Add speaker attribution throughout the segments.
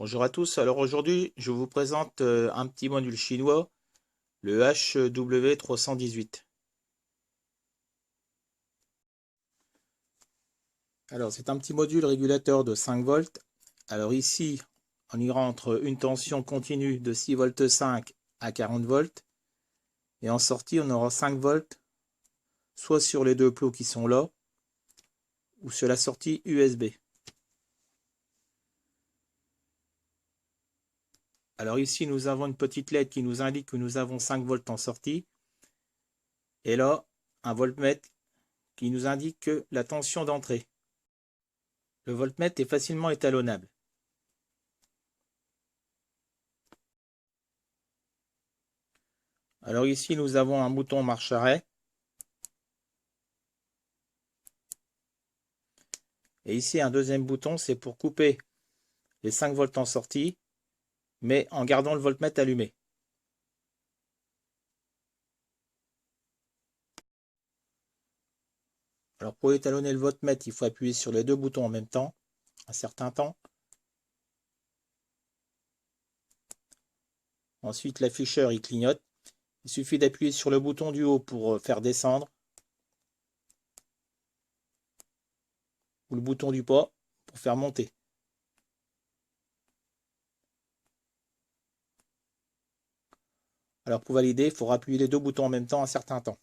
Speaker 1: Bonjour à tous. Alors aujourd'hui, je vous présente un petit module chinois, le HW318. Alors c'est un petit module régulateur de 5 volts. Alors ici, on ira entre une tension continue de 6 volts 5 à 40 volts. Et en sortie, on aura 5 volts, soit sur les deux plots qui sont là, ou sur la sortie USB. Alors ici, nous avons une petite LED qui nous indique que nous avons 5 volts en sortie. Et là, un voltmètre qui nous indique la tension d'entrée. Le voltmètre est facilement étalonnable. Alors ici, nous avons un bouton marche-arrêt. Et ici, un deuxième bouton, c'est pour couper les 5 volts en sortie, mais en gardant le voltmètre allumé. Alors pour étalonner le voltmètre, il faut appuyer sur les deux boutons en même temps, un certain temps. Ensuite, l'afficheur, il clignote. Il suffit d'appuyer sur le bouton du haut pour faire descendre, ou le bouton du bas pour faire monter. Alors pour valider, il faut appuyer les deux boutons en même temps un certain temps.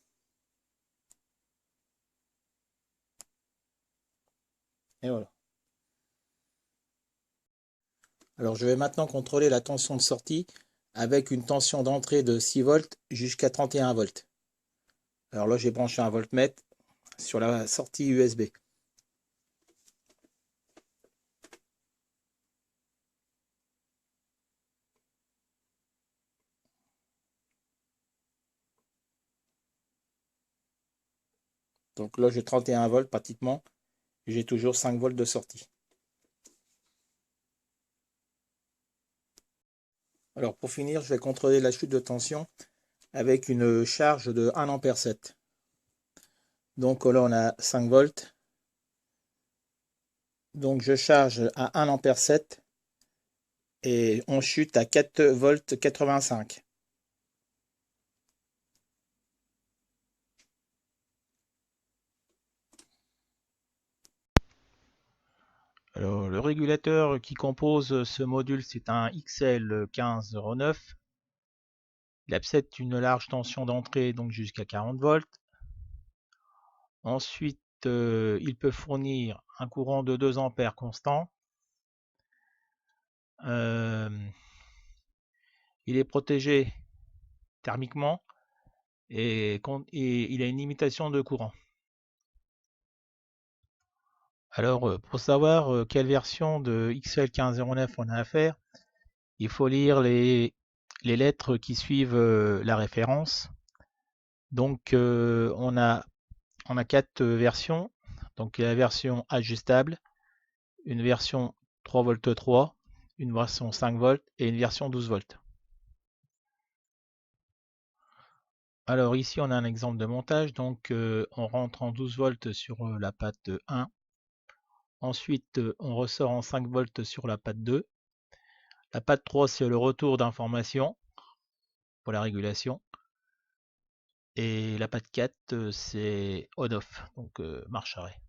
Speaker 1: Et voilà. Alors je vais maintenant contrôler la tension de sortie avec une tension d'entrée de 6 volts jusqu'à 31 volts. Alors là, j'ai branché un voltmètre sur la sortie USB. Donc là, j'ai 31 volts pratiquement. J'ai toujours 5 volts de sortie. Alors pour finir, je vais contrôler la chute de tension avec une charge de 1 ampère 7. Donc là, on a 5 volts. Donc je charge à 1 ampère 7 et on chute à 4 volts 85. Alors, le régulateur qui compose ce module, c'est un XL1509. Il accepte une large tension d'entrée, donc jusqu'à 40 volts. Ensuite, il peut fournir un courant de 2 ampères constant. Il est protégé thermiquement et il a une limitation de courant. Alors, pour savoir quelle version de XL1509 on a à faire, il faut lire les lettres qui suivent la référence. Donc, on a 4 versions. Donc, la version ajustable, une version 3 volts 3, une version 5 volts et une version 12 volts. Alors ici, on a un exemple de montage. Donc, on rentre en 12 volts sur la patte 1. Ensuite, on ressort en 5 volts sur la patte 2. La patte 3, c'est le retour d'information pour la régulation. Et la patte 4, c'est on-off, donc marche-arrêt.